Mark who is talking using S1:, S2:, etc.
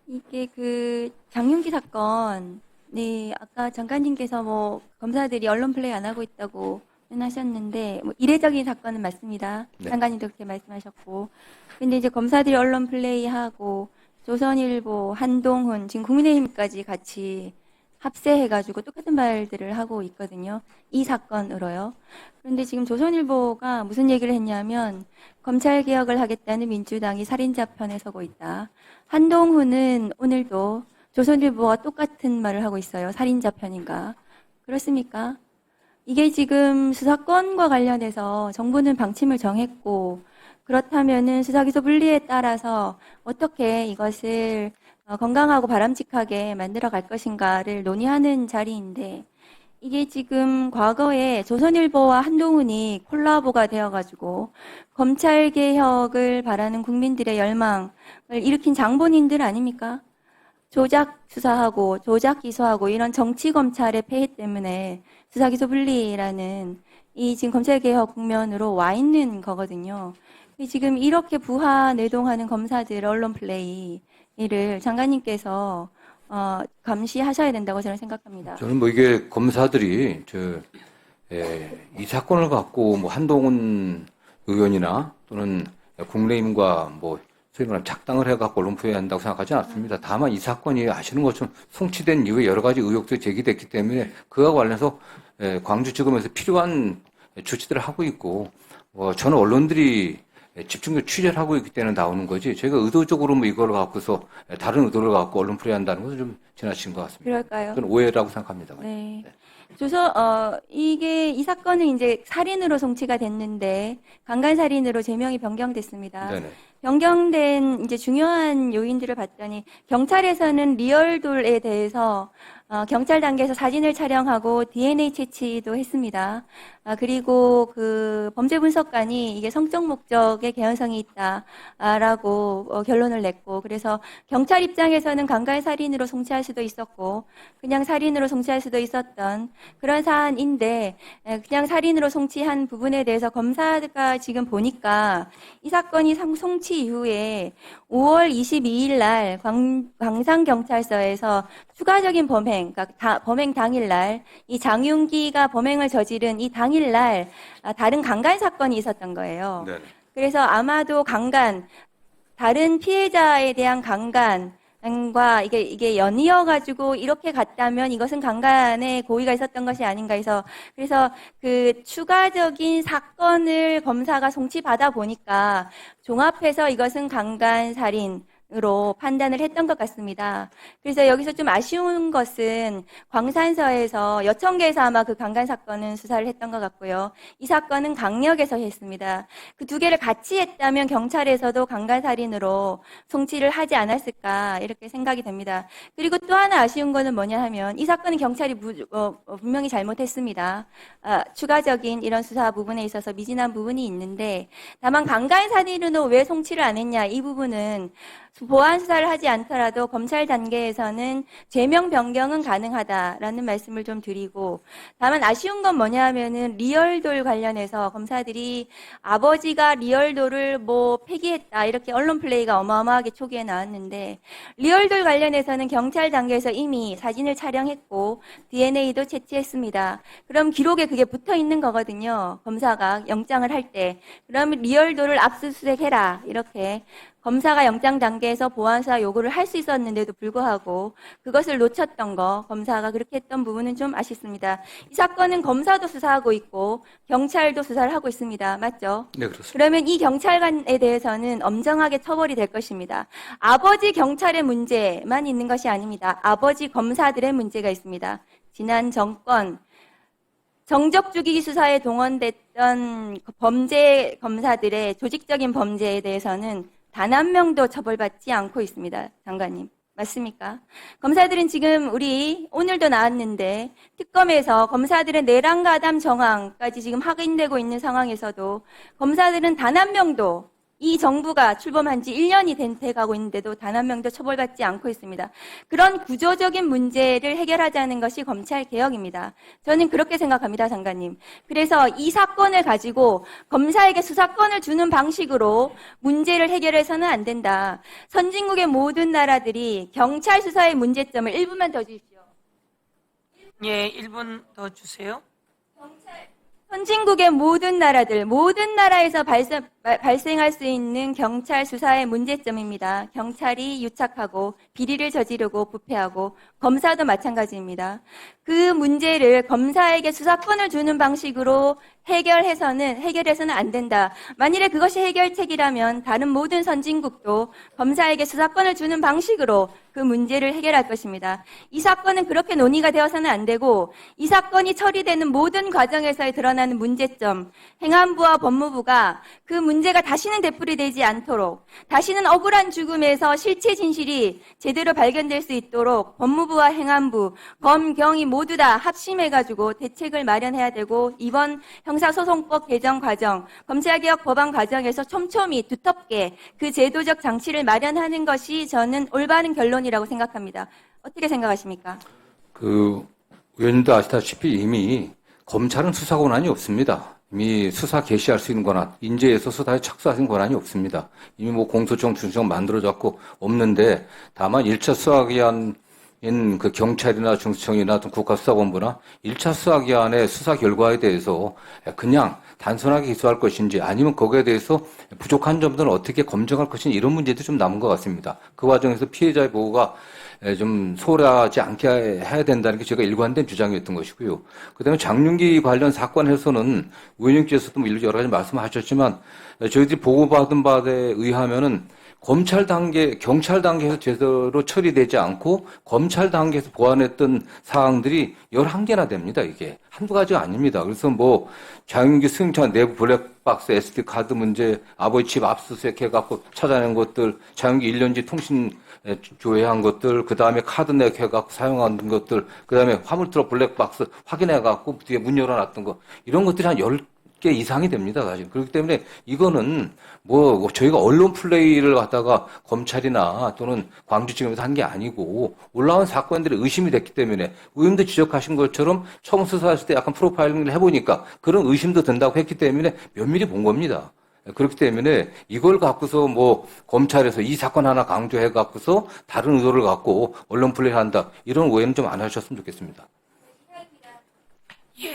S1: 이게 그 장윤기 사건, 네, 아까 장관님께서 뭐 검사들이 언론 플레이 안 하고 있다고 하셨는데, 뭐 이례적인 사건은 맞습니다.
S2: 네.
S1: 장관님도 그렇게 말씀하셨고. 근데 이제 검사들이 언론 플레이하고, 조선일보, 한동훈, 지금 국민의힘까지 같이 합세해가지고 똑같은 말들을 하고 있거든요. 이 사건으로요. 그런데 지금 조선일보가 무슨 얘기를 했냐면, 검찰 개혁을 하겠다는 민주당이 살인자 편에 서고 있다. 한동훈은 오늘도 조선일보와 똑같은 말을 하고 있어요. 살인자 편인가. 그렇습니까? 이게 지금 수사권과 관련해서 정부는 방침을 정했고, 그렇다면은 수사기소 분리에 따라서 어떻게 이것을 건강하고 바람직하게 만들어 갈 것인가를 논의하는 자리인데, 이게 지금 과거에 조선일보와 한동훈이 콜라보가 되어가지고 검찰 개혁을 바라는 국민들의 열망을 일으킨 장본인들 아닙니까? 조작 수사하고 조작 기소하고 이런 정치 검찰의 폐해 때문에 수사기소 분리라는 이 지금 검찰 개혁 국면으로 와 있는 거거든요. 지금 이렇게 부하 내동하는 검사들 언론 플레이를 장관님께서 감시하셔야 된다고 저는 생각합니다.
S2: 저는 뭐 이게 검사들이 이 사건을 갖고 뭐 한동훈 의원이나 또는 국민의힘과 뭐 소위 말하면 작당을 해갖고 언론 부여한다고 생각하지 않습니다. 다만 이 사건이 아시는 것처럼 송치된 이후에 여러 가지 의혹도 제기됐기 때문에 그와 관련해서 광주지검에서 필요한 조치들을 하고 있고 저는 언론들이 집중적으로 취재를 하고 있기 때문에 나오는 거지 저희가 의도적으로 뭐 이걸 갖고서 다른 의도를 갖고 언론 플레이한다는 것은 좀 지나친 것 같습니다.
S1: 그럴까요?
S2: 그건 오해라고 생각합니다.
S1: 네. 이 사건은 이제 살인으로 송치가 됐는데, 강간살인으로 제명이 변경됐습니다.
S2: 네네.
S1: 변경된 이제 중요한 요인들을 봤더니, 경찰에서는 리얼돌에 대해서, 경찰 단계에서 사진을 촬영하고 DNA 채취도 했습니다. 그리고 그 범죄 분석관이 이게 성적 목적의 개연성이 있다라고 결론을 냈고, 그래서 경찰 입장에서는 강간살인으로 송치할 수도 있었고, 그냥 살인으로 송치할 수도 있었던 그런 사안인데, 그냥 살인으로 송치한 부분에 대해서 검사가 지금 보니까 이 사건이 송치 이후에 5월 22일 날 광산경찰서에서 추가적인 범행, 그러니까 범행 당일날 이 장윤기가 범행을 저지른 이 당일날 다른 강간 사건이 있었던 거예요.
S2: 네네.
S1: 그래서 아마도 다른 피해자에 대한 강간과 이게 연이어가지고 이렇게 갔다면 이것은 강간의 고의가 있었던 것이 아닌가 해서 그래서 그 추가적인 사건을 검사가 송치받아 보니까 종합해서 이것은 강간살인 으로 판단을 했던 것 같습니다. 그래서 여기서 좀 아쉬운 것은 광산서에서 여청계에서 아마 그 강간 사건은 수사를 했던 것 같고요. 이 사건은 강력에서 했습니다. 그 두 개를 같이 했다면 경찰에서도 강간살인으로 송치를 하지 않았을까 이렇게 생각이 됩니다. 그리고 또 하나 아쉬운 거는 뭐냐 하면 이 사건은 경찰이 분명히 잘못했습니다. 추가적인 이런 수사 부분에 있어서 미진한 부분이 있는데 다만 강간살인으로 왜 송치를 안 했냐 이 부분은 보안 수사를 하지 않더라도 검찰 단계에서는 죄명 변경은 가능하다라는 말씀을 좀 드리고 다만 아쉬운 건 뭐냐 하면은 리얼돌 관련해서 검사들이 아버지가 리얼돌을 뭐 폐기했다 이렇게 언론 플레이가 어마어마하게 초기에 나왔는데 리얼돌 관련해서는 경찰 단계에서 이미 사진을 촬영했고 DNA도 채취했습니다. 그럼 기록에 그게 붙어 있는 거거든요. 검사가 영장을 할 때. 그러면 리얼돌을 압수수색해라 이렇게 검사가 영장 단계에서 보안수사 요구를 할 수 있었는데도 불구하고 그것을 놓쳤던 거 검사가 그렇게 했던 부분은 좀 아쉽습니다. 이 사건은 검사도 수사하고 있고 경찰도 수사를 하고 있습니다. 맞죠?
S2: 네, 그렇습니다.
S1: 그러면 이 경찰관에 대해서는 엄정하게 처벌이 될 것입니다. 아버지 경찰의 문제만 있는 것이 아닙니다. 아버지 검사들의 문제가 있습니다. 지난 정권 정적 죽이기 수사에 동원됐던 범죄 검사들의 조직적인 범죄에 대해서는 단 한 명도 처벌받지 않고 있습니다. 장관님. 맞습니까? 검사들은 지금 오늘도 나왔는데 특검에서 검사들의 내란가담 정황까지 지금 확인되고 있는 상황에서도 검사들은 단 한 명도 이 정부가 출범한 지 1년이 돼가고 있는데도 단 한 명도 처벌받지 않고 있습니다. 그런 구조적인 문제를 해결하자는 것이 검찰개혁입니다. 저는 그렇게 생각합니다, 장관님. 그래서 이 사건을 가지고 검사에게 수사권을 주는 방식으로 문제를 해결해서는 안 된다. 선진국의 모든 나라들이 경찰 수사의 문제점을 1분만 더 주십시오.
S3: 예, 1분 더 주세요.
S1: 선진국의 모든 나라들, 모든 나라에서 발생할 수 있는 경찰 수사의 문제점입니다. 경찰이 유착하고 비리를 저지르고 부패하고 검사도 마찬가지입니다. 그 문제를 검사에게 수사권을 주는 방식으로 해결해서는 안 된다. 만일에 그것이 해결책이라면 다른 모든 선진국도 검사에게 수사권을 주는 방식으로 그 문제를 해결할 것입니다. 이 사건은 그렇게 논의가 되어서는 안 되고 이 사건이 처리되는 모든 과정에서 드러나는 문제점, 행안부와 법무부가 그 문제가 다시는 되풀이되지 않도록 다시는 억울한 죽음에서 실체 진실이 제대로 발견될 수 있도록 법무부와 행안부, 검, 경이 모두 다 합심해가지고 대책을 마련해야 되고 이번 형사소송법 개정 과정, 검찰개혁 법안 과정에서 촘촘히 두텁게 그 제도적 장치를 마련하는 것이 저는 올바른 결론이라고 생각합니다. 어떻게 생각하십니까?
S2: 의원님도 아시다시피 이미 검찰은 수사 권한이 없습니다. 이미 수사 개시할 수 있는 권한, 인재에서 수사에 착수할 수 있는 권한이 없습니다. 이미 공소청, 중수청 만들어졌고 없는데 다만 1차 수사기한인 그 경찰이나 중수청이나 국가수사본부나 1차 수사기한의 수사 결과에 대해서 그냥 단순하게 기소할 것인지 아니면 거기에 대해서 부족한 점들은 어떻게 검증할 것인지 이런 문제도 좀 남은 것 같습니다. 그 과정에서 피해자의 보호가 좀 소홀하지 않게 해야 된다는 게 제가 일관된 주장이었던 것이고요. 그다음에 장윤기 관련 사건에서는 의원님께서도 여러 가지 말씀하셨지만 저희들이 보고받은 바에 의하면은 검찰 단계, 경찰 단계에서 제대로 처리되지 않고 검찰 단계에서 보완했던 사항들이 11개나 됩니다, 이게. 한두 가지가 아닙니다. 그래서 장윤기 승차 내부 블랙박스 SD 카드 문제, 아버지 집 압수수색 해갖고 찾아낸 것들, 장윤기 1년지 통신 조회한 것들, 그 다음에 카드 내역 해갖고 사용한 것들, 그 다음에 화물트럭 블랙박스 확인해갖고 뒤에 문 열어놨던 거, 이런 것들이 한 10개 이상이 됩니다, 사실. 그렇기 때문에 이거는 저희가 언론 플레이를 갖다가 검찰이나 또는 광주지검에서 한 게 아니고 올라온 사건들이 의심이 됐기 때문에 의원도 지적하신 것처럼 처음 수사했을 때 약간 프로파일링을 해보니까 그런 의심도 든다고 했기 때문에 면밀히 본 겁니다. 그렇기 때문에 이걸 갖고서 검찰에서 이 사건 하나 강조해 갖고서 다른 의도를 갖고 언론 플레이를 한다. 이런 오해는 좀 안 하셨으면 좋겠습니다.
S3: 예,